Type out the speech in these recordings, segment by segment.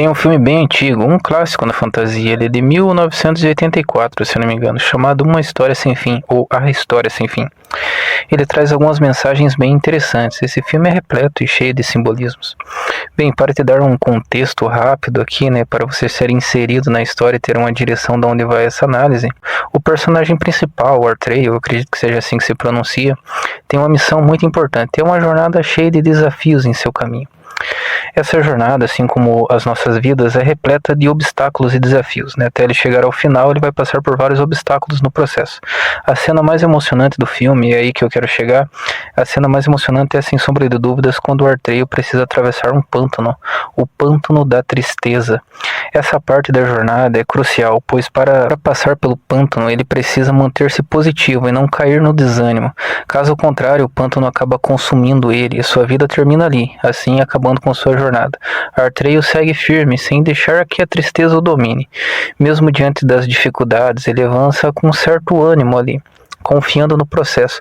Tem um filme bem antigo, um clássico na fantasia, ele é de 1984, se eu não me engano, chamado Uma História Sem Fim, ou A História Sem Fim. Ele traz algumas mensagens bem interessantes. Esse filme é repleto e cheio de simbolismos. Bem, para te dar um contexto rápido aqui, né, para você ser inserido na história e ter uma direção de onde vai essa análise, o personagem principal, o Atreyu, eu acredito que seja assim que se pronuncia, tem uma missão muito importante, tem uma jornada cheia de desafios em seu caminho. Essa jornada, assim como as nossas vidas, é repleta de obstáculos e desafios, né? Até ele chegar ao final, ele vai passar por vários obstáculos no processo. A cena mais emocionante do filme, e é aí que eu quero chegar, a cena mais emocionante é, sem sombra de dúvidas, quando o Atreyu precisa atravessar um pântano, o pântano da tristeza. Essa parte da jornada é crucial, pois para passar pelo pântano, ele precisa manter-se positivo e não cair no desânimo. Caso contrário, o pântano acaba consumindo ele e sua vida termina ali, assim acabando com sua jornada. Atreyu segue firme, sem deixar que a tristeza o domine. Mesmo diante das dificuldades, ele avança com certo ânimo ali, confiando no processo.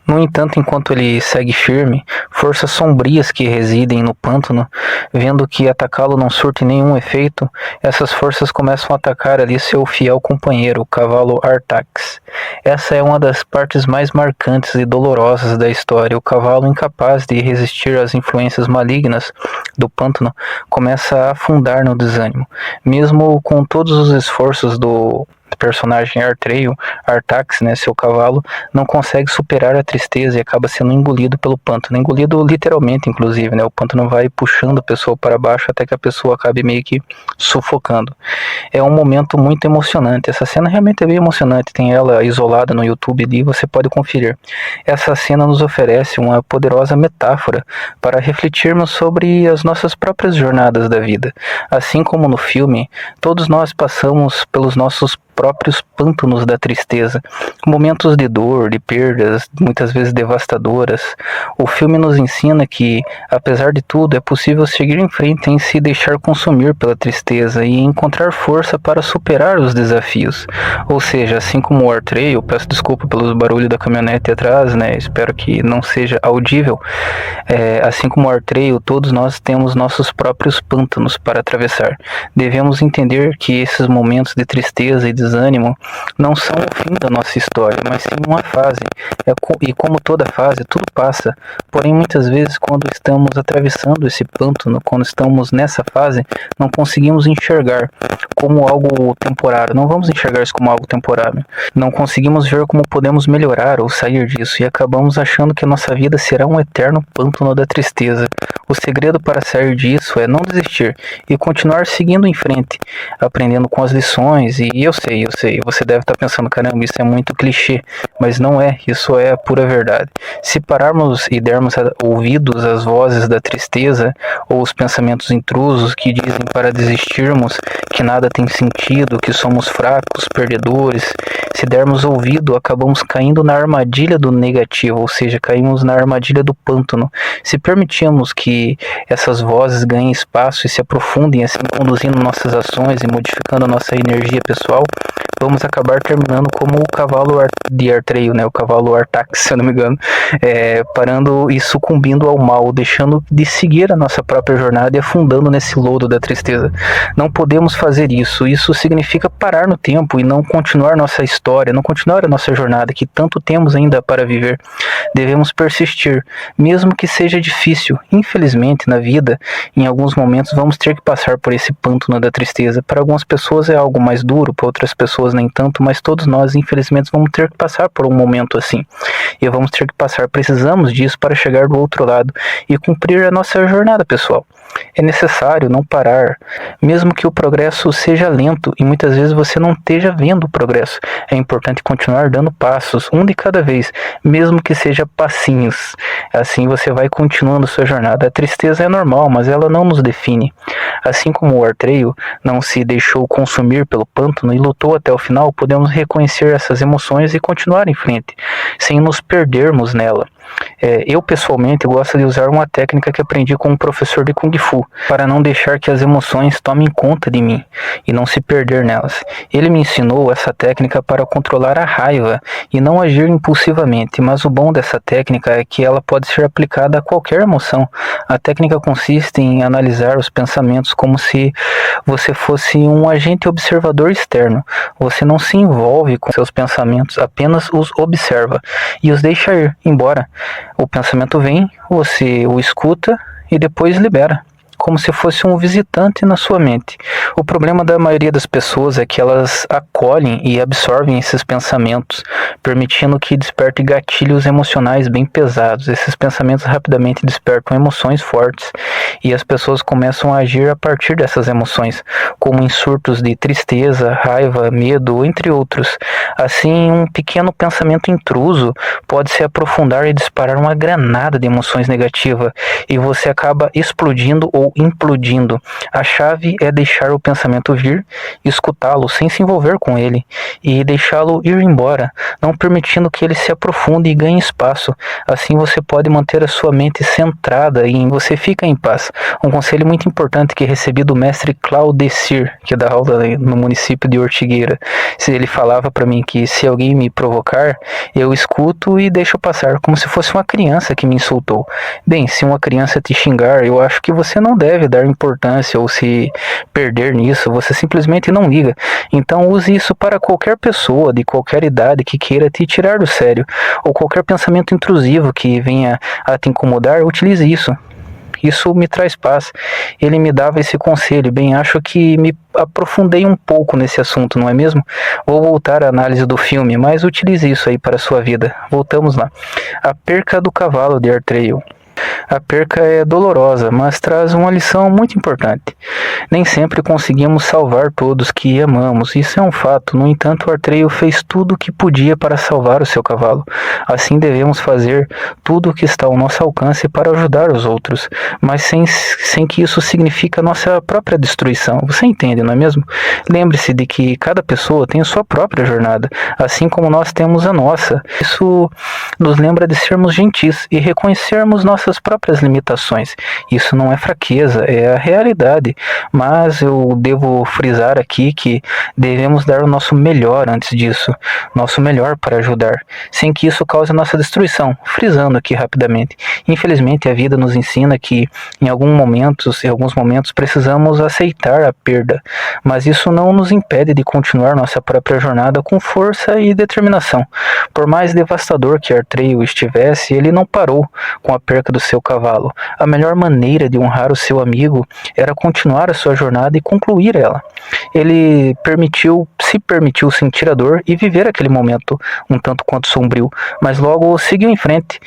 No entanto, enquanto ele segue firme, forças sombrias que residem no pântano, vendo que atacá-lo não surte nenhum efeito, essas forças começam a atacar ali seu fiel companheiro, o cavalo Artax. Essa é uma das partes mais marcantes e dolorosas da história. O cavalo, incapaz de resistir às influências malignas do pântano, começa a afundar no desânimo. Mesmo com todos os esforços do personagem Artax, né, seu cavalo, não consegue superar a tristeza e acaba sendo engolido pelo pântano, engolido literalmente, inclusive, né, o pântano vai puxando a pessoa para baixo até que a pessoa acabe meio que sufocando. É um momento muito emocionante, essa cena realmente é bem emocionante, tem ela isolada no YouTube ali, você pode conferir. Essa cena nos oferece uma poderosa metáfora para refletirmos sobre as nossas próprias jornadas da vida. Assim como no filme, todos nós passamos pelos nossos próprios pântanos da tristeza, momentos de dor, de perdas, muitas vezes devastadoras. O filme nos ensina que, apesar de tudo, é possível seguir em frente sem se deixar consumir pela tristeza e encontrar força para superar os desafios. Ou seja, assim como o Atreyu, peço desculpa pelos barulhos da caminhonete atrás, né? Espero que não seja audível. Assim como o Atreyu, todos nós temos nossos próprios pântanos para atravessar. Devemos entender que esses momentos de tristeza e desânimo não são o fim da nossa história, mas sim uma fase. E como toda fase, tudo passa. Porém, muitas vezes, quando estamos atravessando esse pântano, quando estamos nessa fase, não conseguimos enxergar como algo temporário. Não vamos enxergar isso como algo temporário. Não conseguimos ver como podemos melhorar ou sair disso e acabamos achando que a nossa vida será um eterno pântano da tristeza. O segredo para sair disso é não desistir e continuar seguindo em frente, aprendendo com as lições. E eu sei, você deve estar pensando, caramba, isso é muito clichê, mas não é, isso é a pura verdade. Se pararmos e dermos ouvidos às vozes da tristeza ou os pensamentos intrusos que dizem para desistirmos, que nada tem sentido, que somos fracos, perdedores, se dermos ouvido, acabamos caindo na armadilha do negativo, ou seja, caímos na armadilha do pântano. Se permitirmos que essas vozes ganhem espaço e se aprofundem, assim conduzindo nossas ações e modificando a nossa energia pessoal, vamos acabar terminando como o cavalo de Atreyu, né, o cavalo Artax, se eu não me engano, parando e sucumbindo ao mal, deixando de seguir a nossa própria jornada e afundando nesse lodo da tristeza. Não podemos fazer isso. Isso significa parar no tempo e não continuar nossa história, não continuar a nossa jornada que tanto temos ainda para viver. Devemos persistir, mesmo que seja difícil. Infelizmente, na vida, em alguns momentos vamos ter que passar por esse pântano da tristeza. Para algumas pessoas é algo mais duro, para outras pessoas nem tanto, mas todos nós, infelizmente, vamos ter que passar por um momento assim. E vamos ter que passar, precisamos disso para chegar do outro lado e cumprir a nossa jornada pessoal. É necessário não parar, mesmo que o progresso seja lento e muitas vezes você não esteja vendo o progresso. É importante continuar dando passos, um de cada vez, mesmo que seja passinhos. Assim você vai continuando sua jornada. A tristeza é normal, mas ela não nos define. Assim como o Atreyu não se deixou consumir pelo pântano e lutou até o final, podemos reconhecer essas emoções e continuar em frente, sem nos perdermos nela. Eu pessoalmente gosto de usar uma técnica que aprendi com um professor de Kung Fu, para não deixar que as emoções tomem conta de mim e não se perder nelas. Ele me ensinou essa técnica para controlar a raiva e não agir impulsivamente, mas o bom dessa técnica é que ela pode ser aplicada a qualquer emoção. A técnica consiste em analisar os pensamentos como se você fosse um agente observador externo. Você não se envolve com seus pensamentos, apenas os observa e os deixa ir embora. O pensamento vem, você o escuta e depois libera, como se fosse um visitante na sua mente. O problema da maioria das pessoas é que elas acolhem e absorvem esses pensamentos, permitindo que desperte gatilhos emocionais bem pesados. Esses pensamentos rapidamente despertam emoções fortes e as pessoas começam a agir a partir dessas emoções, como em surtos de tristeza, raiva, medo, entre outros. Assim, um pequeno pensamento intruso pode se aprofundar e disparar uma granada de emoções negativas, e você acaba explodindo ou implodindo. A chave é deixar o pensamento vir, escutá-lo sem se envolver com ele e deixá-lo ir embora, não permitindo que ele se aprofunde e ganhe espaço. Assim você pode manter a sua mente centrada e você fica em paz. Um conselho muito importante que recebi do mestre Claudecir, que dá aula no município de Ortigueira. Ele falava para mim que se alguém me provocar, eu escuto e deixo passar, como se fosse uma criança que me insultou. Bem, se uma criança te xingar, eu acho que você não deve dar importância ou se perder nisso, você simplesmente não liga. Então use isso para qualquer pessoa de qualquer idade que queira te tirar do sério, ou qualquer pensamento intrusivo que venha a te incomodar, utilize isso. Isso me traz paz. Ele me dava esse conselho. Bem, acho que me aprofundei um pouco nesse assunto, não é mesmo? Vou voltar à análise do filme, mas utilize isso aí para a sua vida. Voltamos lá. A perca do cavalo de Artreio. A perca é dolorosa, mas traz uma lição muito importante. Nem sempre conseguimos salvar todos que amamos, isso é um fato. No entanto, Artreio fez tudo o que podia para salvar o seu cavalo. Assim devemos fazer tudo o que está ao nosso alcance para ajudar os outros, mas sem que isso signifique a nossa própria destruição. Você entende, não é mesmo? Lembre-se de que cada pessoa tem a sua própria jornada, assim como nós temos a nossa. Isso nos lembra de sermos gentis e reconhecermos nossas próprias limitações. Isso não é fraqueza, é a realidade. Mas eu devo frisar aqui que devemos dar o nosso melhor antes disso, nosso melhor para ajudar, sem que isso cause nossa destruição. Frisando aqui rapidamente, infelizmente a vida nos ensina que em alguns momentos precisamos aceitar a perda, mas isso não nos impede de continuar nossa própria jornada com força e determinação. Por mais devastador que Artreio estivesse, ele não parou com a perca do seu cavalo. A melhor maneira de honrar o seu amigo era continuar a sua jornada e concluir ela. Ele se permitiu sentir a dor e viver aquele momento um tanto quanto sombrio, mas logo seguiu em frente,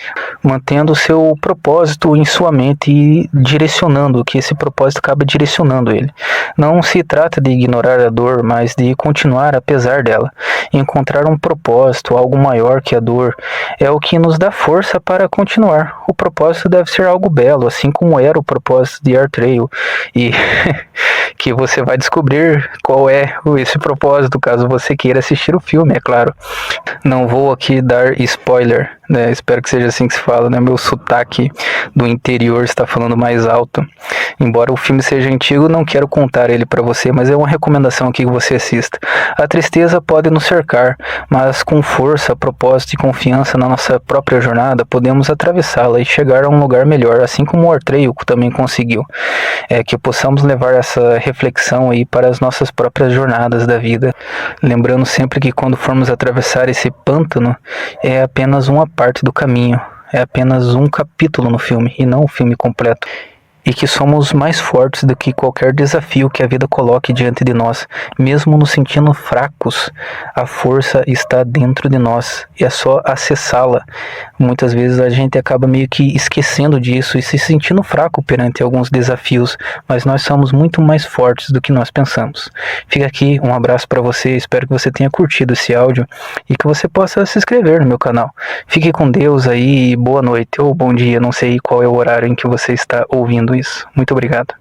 mantendo seu propósito em sua mente e direcionando, que esse propósito acaba direcionando ele. Não se trata de ignorar a dor, mas de continuar apesar dela. Encontrar um propósito, algo maior que a dor, é o que nos dá força para continuar. O propósito deve ser algo belo, assim como era o propósito de Artreio, e que você vai descobrir qual é esse propósito, caso você queira assistir o filme, é claro. Não vou aqui dar spoiler, né? Espero que seja assim que se fala, né? Meu sotaque do interior está falando mais alto. Embora o filme seja antigo, não quero contar ele para você, mas é uma recomendação aqui que você assista. A tristeza pode nos cercar, mas com força, propósito e confiança na nossa própria jornada, podemos atravessá-la e chegar a um lugar melhor, assim como o Artreio também conseguiu. Que possamos levar essa reflexão aí para as nossas próprias jornadas da vida, lembrando sempre que quando formos atravessar esse pântano, é apenas uma parte do caminho, é apenas um capítulo no filme e não o filme completo. E que somos mais fortes do que qualquer desafio que a vida coloque diante de nós. Mesmo nos sentindo fracos, a força está dentro de nós e é só acessá-la. Muitas vezes a gente acaba meio que esquecendo disso e se sentindo fraco perante alguns desafios, mas nós somos muito mais fortes do que nós pensamos. Fica aqui um abraço para você, espero que você tenha curtido esse áudio e que você possa se inscrever no meu canal. Fique com Deus aí, boa noite ou bom dia, não sei qual é o horário em que você está ouvindo isso. Muito obrigado.